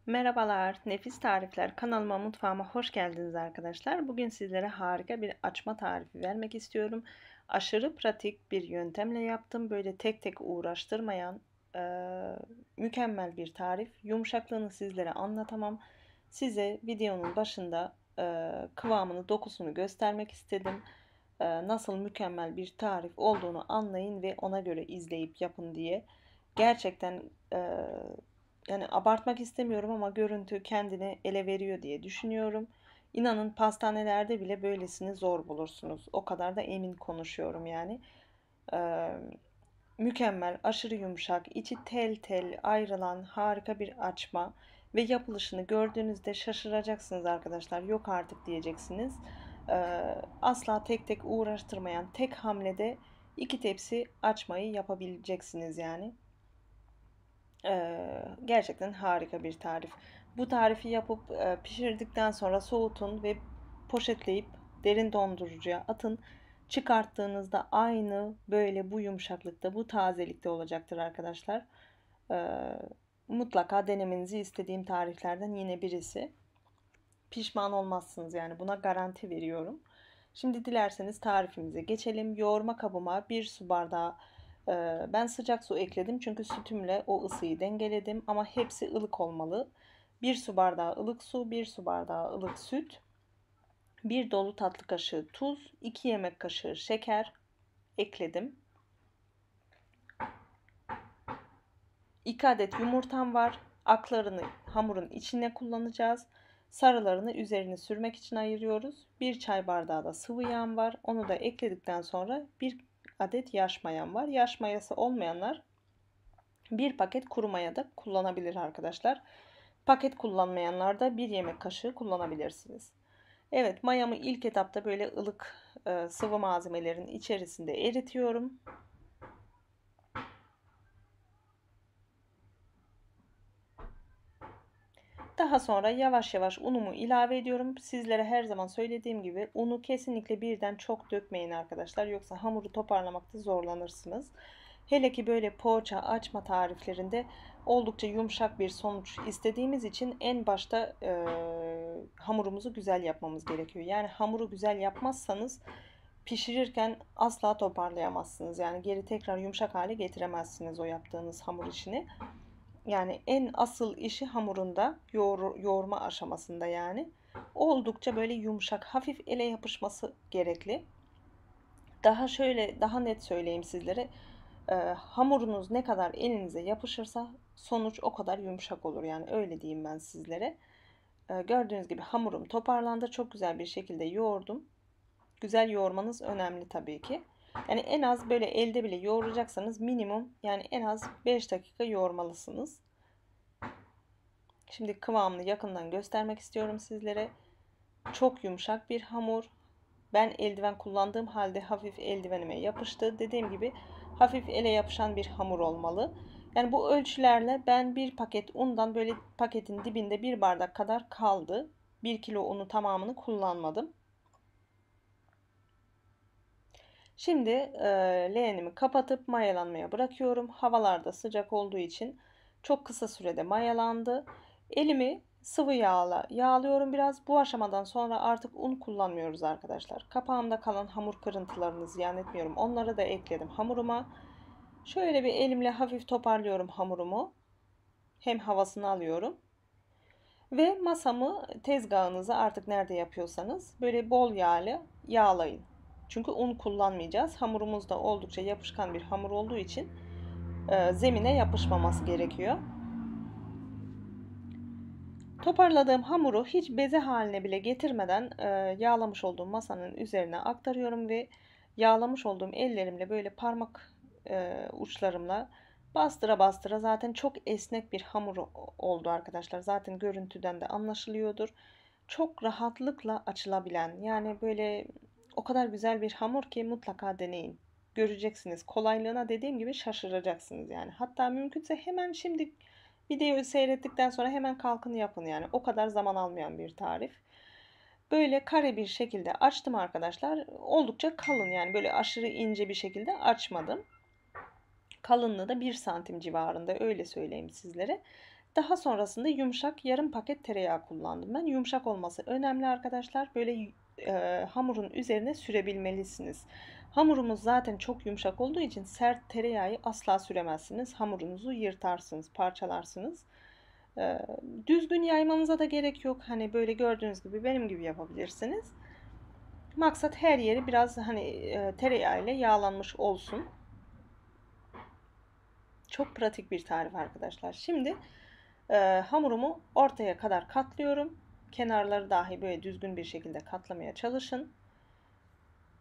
Merhabalar, Nefis Tarifler kanalıma, mutfağıma hoş geldiniz arkadaşlar. Bugün sizlere harika bir açma tarifi vermek istiyorum. Aşırı pratik bir yöntemle yaptım. Böyle tek tek uğraştırmayan mükemmel bir tarif. Yumuşaklığını sizlere anlatamam. Size videonun başında kıvamını, dokusunu göstermek istedim. Nasıl mükemmel bir tarif olduğunu anlayın ve ona göre izleyip yapın diye. Gerçekten yani abartmak istemiyorum ama görüntü kendini ele veriyor diye düşünüyorum. İnanın pastanelerde bile böylesini zor bulursunuz. O kadar da emin konuşuyorum yani. Ee, Mükemmel, aşırı yumuşak, içi tel tel ayrılan harika bir açma ve yapılışını gördüğünüzde şaşıracaksınız arkadaşlar. Yok artık diyeceksiniz. Asla tek tek uğraştırmayan, tek hamlede 2 tepsi açmayı yapabileceksiniz yani. Gerçekten harika bir tarif. Bu tarifi yapıp pişirdikten sonra soğutun ve poşetleyip derin dondurucuya atın. Çıkarttığınızda aynı böyle bu yumuşaklıkta, bu tazelikte olacaktır arkadaşlar. Mutlaka denemenizi istediğim tariflerden yine birisi. Pişman olmazsınız yani, buna garanti veriyorum. Şimdi dilerseniz tarifimize geçelim. Yoğurma kabıma 1 su bardağı ben sıcak su ekledim çünkü sütümle o ısıyı dengeledim ama hepsi ılık olmalı. 1 su bardağı ılık su, 1 su bardağı ılık süt, 1 dolu tatlı kaşığı tuz, 2 yemek kaşığı şeker ekledim. 2 adet yumurtam var. Aklarını hamurun içine kullanacağız. Sarılarını üzerine sürmek için ayırıyoruz. 1 çay bardağı da sıvı yağım var. Onu da ekledikten sonra 1 adet yaş mayam var. Yaş mayası olmayanlar 1 paket kuru maya da kullanabilir arkadaşlar. Paket kullanmayanlar da 1 yemek kaşığı kullanabilirsiniz. Evet, mayamı ilk etapta böyle ılık sıvı malzemelerin içerisinde eritiyorum. Daha sonra yavaş yavaş unumu ilave ediyorum. Sizlere her zaman söylediğim gibi unu kesinlikle birden çok dökmeyin arkadaşlar. Yoksa hamuru toparlamakta zorlanırsınız. Hele ki böyle poğaça açma tariflerinde oldukça yumuşak bir sonuç istediğimiz için en başta hamurumuzu güzel yapmamız gerekiyor. Yani hamuru güzel yapmazsanız pişirirken asla toparlayamazsınız. Yani geri tekrar yumuşak hale getiremezsiniz o yaptığınız hamur işini. Yani en asıl işi hamurunda yoğurma aşamasında yani. Oldukça böyle yumuşak, hafif ele yapışması gerekli. Daha net söyleyeyim sizlere. Hamurunuz ne kadar elinize yapışırsa sonuç o kadar yumuşak olur. Yani öyle diyeyim ben sizlere. Gördüğünüz gibi hamurum toparlandı. Çok güzel bir şekilde yoğurdum. Güzel yoğurmanız önemli tabii ki. Yani en az böyle elde bile yoğuracaksanız minimum yani en az 5 dakika yoğurmalısınız. Şimdi kıvamını yakından göstermek istiyorum sizlere. Çok yumuşak bir hamur. Ben eldiven kullandığım halde hafif eldivenime yapıştı. Dediğim gibi hafif ele yapışan bir hamur olmalı. Yani bu ölçülerle ben 1 paket undan böyle paketin dibinde 1 bardak kadar kaldı. 1 kilo unu tamamını kullanmadım. Şimdi leğenimi kapatıp mayalanmaya bırakıyorum. Havalarda sıcak olduğu için çok kısa sürede mayalandı. Elimi sıvı yağla yağlıyorum biraz. Bu aşamadan sonra artık un kullanmıyoruz arkadaşlar. Kapağımda kalan hamur kırıntılarını ziyan etmiyorum. Onları da ekledim hamuruma. Şöyle bir elimle hafif toparlıyorum hamurumu. Hem havasını alıyorum. Ve masamı, tezgahınızı artık nerede yapıyorsanız böyle bol yağlı yağlayın. Çünkü un kullanmayacağız. Hamurumuz da oldukça yapışkan bir hamur olduğu için zemine yapışmaması gerekiyor. Toparladığım hamuru hiç beze haline bile getirmeden yağlamış olduğum masanın üzerine aktarıyorum ve yağlamış olduğum ellerimle böyle parmak uçlarımla bastıra bastıra, zaten çok esnek bir hamur oldu arkadaşlar. Zaten görüntüden de anlaşılıyordur. Çok rahatlıkla açılabilen, yani böyle o kadar güzel bir hamur ki mutlaka deneyin. Göreceksiniz. Kolaylığına dediğim gibi şaşıracaksınız yani. Hatta mümkünse hemen şimdi videoyu seyrettikten sonra hemen kalkın yapın yani. O kadar zaman almayan bir tarif. Böyle kare bir şekilde açtım arkadaşlar. Oldukça kalın, yani böyle aşırı ince bir şekilde açmadım. Kalınlığı da 1 santim civarında, öyle söyleyeyim sizlere. Daha sonrasında yumuşak yarım paket tereyağı kullandım ben. Yumuşak olması önemli arkadaşlar. Böyle hamurun üzerine sürebilmelisiniz. Hamurumuz zaten çok yumuşak olduğu için sert tereyağı asla süremezsiniz. Hamurunuzu yırtarsınız, parçalarsınız. Düzgün yaymanıza da gerek yok. Hani böyle gördüğünüz gibi benim gibi yapabilirsiniz. Maksat her yeri biraz hani tereyağı ile yağlanmış olsun. Çok pratik bir tarif arkadaşlar. Şimdi hamurumu ortaya kadar katlıyorum. Kenarları dahi böyle düzgün bir şekilde katlamaya çalışın.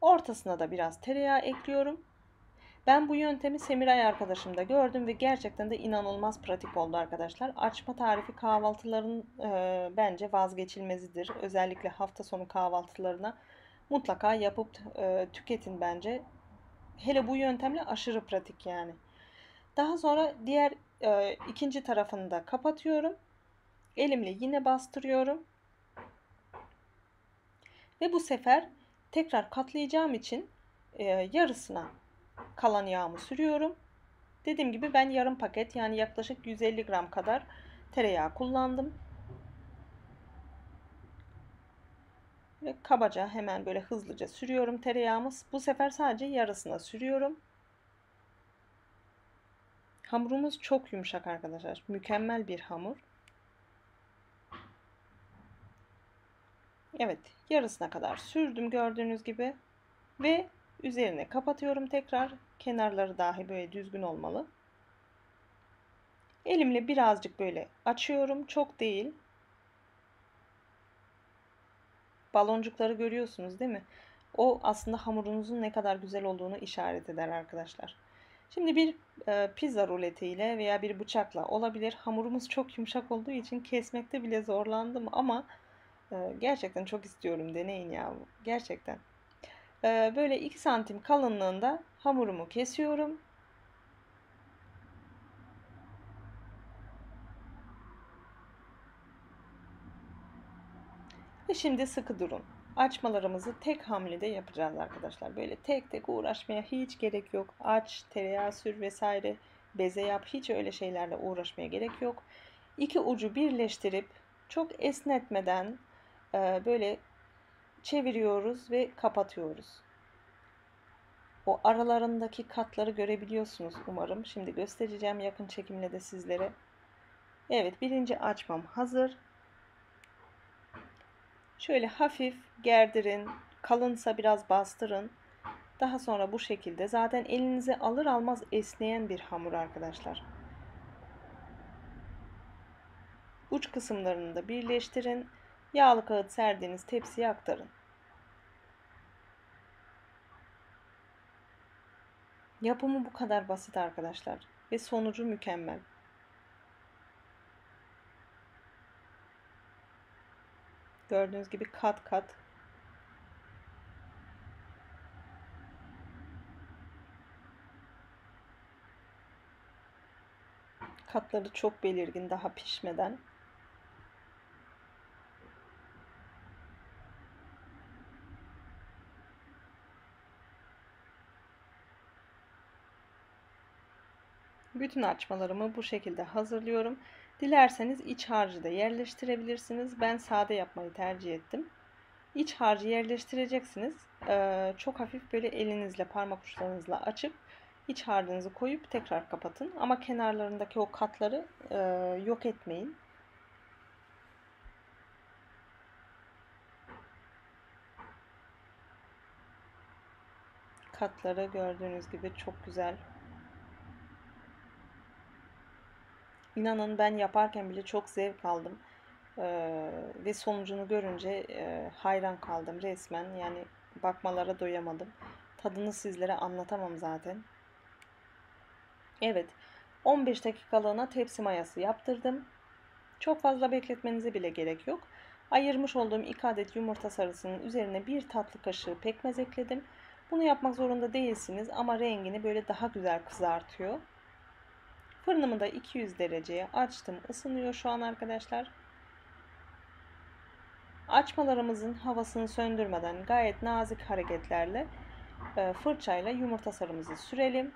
Ortasına da biraz tereyağı ekliyorum. Ben bu yöntemi Semiray arkadaşımda gördüm ve gerçekten de inanılmaz pratik oldu arkadaşlar. Açma tarifi kahvaltıların bence vazgeçilmezidir. Özellikle hafta sonu kahvaltılarına mutlaka yapıp tüketin bence. Hele bu yöntemle aşırı pratik yani. Daha sonra diğer ikinci tarafını da kapatıyorum. Elimle yine bastırıyorum. Ve bu sefer tekrar katlayacağım için yarısına kalan yağımı sürüyorum. Dediğim gibi ben yarım paket yani yaklaşık 150 gram kadar tereyağı kullandım. Ve kabaca hemen böyle hızlıca sürüyorum tereyağımı. Bu sefer sadece yarısına sürüyorum. Hamurumuz çok yumuşak arkadaşlar. Mükemmel bir hamur. Evet, yarısına kadar sürdüm gördüğünüz gibi. Ve üzerine kapatıyorum tekrar. Kenarları dahi böyle düzgün olmalı. Elimle birazcık böyle açıyorum. Çok değil. Baloncukları görüyorsunuz değil mi? O aslında hamurunuzun ne kadar güzel olduğunu işaret eder arkadaşlar. Şimdi bir pizza ruletiyle veya bir bıçakla olabilir. Hamurumuz çok yumuşak olduğu için kesmekte bile zorlandım ama gerçekten çok istiyorum. Deneyin ya. Gerçekten. Böyle 2 santim kalınlığında hamurumu kesiyorum. Ve şimdi sıkı durun. Açmalarımızı tek hamlede yapacağız arkadaşlar. Böyle tek tek uğraşmaya hiç gerek yok. Aç, tereyağı sür vesaire, beze yap. Hiç öyle şeylerle uğraşmaya gerek yok. İki ucu birleştirip çok esnetmeden böyle çeviriyoruz ve kapatıyoruz. O aralarındaki katları görebiliyorsunuz umarım. Şimdi göstereceğim yakın çekimle de sizlere. Evet, birinci açmam hazır. Şöyle hafif gerdirin, kalınsa biraz bastırın. Daha sonra bu şekilde zaten elinize alır almaz esneyen bir hamur arkadaşlar. Uç kısımlarını da birleştirin. Yağlı kağıt serdiğiniz tepsiye aktarın. Yapımı bu kadar basit arkadaşlar ve sonucu mükemmel. Gördüğünüz gibi kat kat. Katları çok belirgin daha pişmeden. Bütün açmalarımı bu şekilde hazırlıyorum. Dilerseniz iç harcı da yerleştirebilirsiniz. Ben sade yapmayı tercih ettim. İç harcı yerleştireceksiniz. Çok hafif böyle elinizle, parmak uçlarınızla açıp iç harcınızı koyup tekrar kapatın. Ama kenarlarındaki o katları yok etmeyin. Katları gördüğünüz gibi çok güzel. İnanın ben yaparken bile çok zevk aldım. Ve sonucunu görünce hayran kaldım resmen. Yani bakmalara doyamadım. Tadını sizlere anlatamam zaten. Evet, 15 dakikalığına tepsi mayası yaptırdım. Çok fazla bekletmenize bile gerek yok. Ayırmış olduğum 2 adet yumurta sarısının üzerine 1 tatlı kaşığı pekmez ekledim. Bunu yapmak zorunda değilsiniz ama rengini böyle daha güzel kızartıyor. Fırınımı da 200 dereceye açtım. Isınıyor şu an arkadaşlar. Açmalarımızın havasını söndürmeden gayet nazik hareketlerle fırçayla yumurta sarımızı sürelim.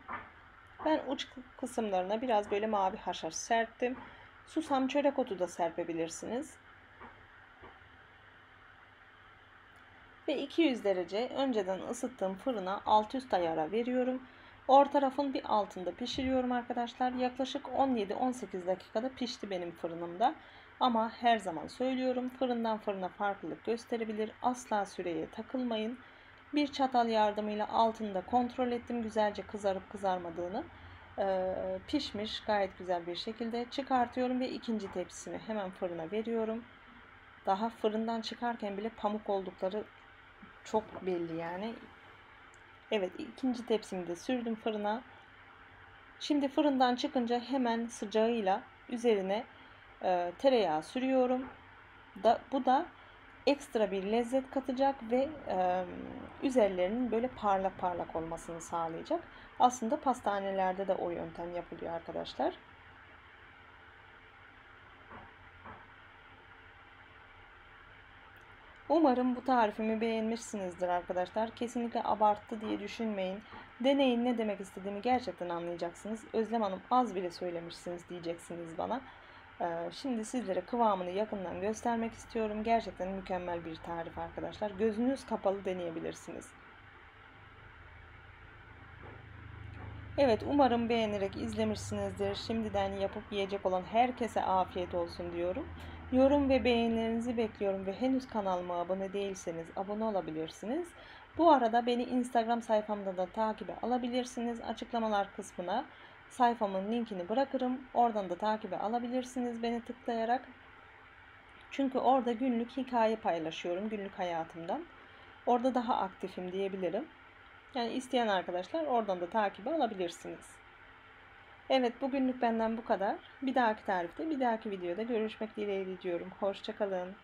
Ben uç kısımlarına biraz böyle mavi haşhaş serptim. Susam, çörek otu da serpebilirsiniz. Ve 200 derece önceden ısıttığım fırına alt üst ayara veriyorum. Orta tarafın bir altında pişiriyorum arkadaşlar. Yaklaşık 17-18 dakikada pişti benim fırınımda. Ama her zaman söylüyorum, fırından fırına farklılık gösterebilir. Asla süreye takılmayın. Bir çatal yardımıyla altında kontrol ettim güzelce kızarıp kızarmadığını. Pişmiş gayet güzel bir şekilde çıkartıyorum ve ikinci tepsisini hemen fırına veriyorum. Daha fırından çıkarken bile pamuk oldukları çok belli yani. Evet, ikinci tepsimi de sürdüm fırına. Şimdi fırından çıkınca hemen sıcağıyla üzerine tereyağı sürüyorum. Bu da ekstra bir lezzet katacak ve üzerlerinin böyle parlak parlak olmasını sağlayacak. Aslında pastanelerde de o yöntem yapılıyor arkadaşlar. Umarım bu tarifimi beğenmişsinizdir arkadaşlar. Kesinlikle abarttı diye düşünmeyin. Deneyin, ne demek istediğimi gerçekten anlayacaksınız. Özlem Hanım az bile söylemişsiniz diyeceksiniz bana. Şimdi sizlere kıvamını yakından göstermek istiyorum. Gerçekten mükemmel bir tarif arkadaşlar. Gözünüz kapalı deneyebilirsiniz. Evet, umarım beğenerek izlemişsinizdir. Şimdiden yapıp yiyecek olan herkese afiyet olsun diyorum. Yorum ve beğenilerinizi bekliyorum ve henüz kanalıma abone değilseniz abone olabilirsiniz. Bu arada beni Instagram sayfamda da takibe alabilirsiniz. Açıklamalar kısmına sayfamın linkini bırakırım. Oradan da takibe alabilirsiniz beni tıklayarak. Çünkü orada günlük hikaye paylaşıyorum günlük hayatımdan. Orada daha aktifim diyebilirim. Yani isteyen arkadaşlar oradan da takibi alabilirsiniz. Evet, bugünlük benden bu kadar. Bir dahaki tarifte, bir dahaki videoda görüşmek dileğiyle diyorum. Hoşça kalın.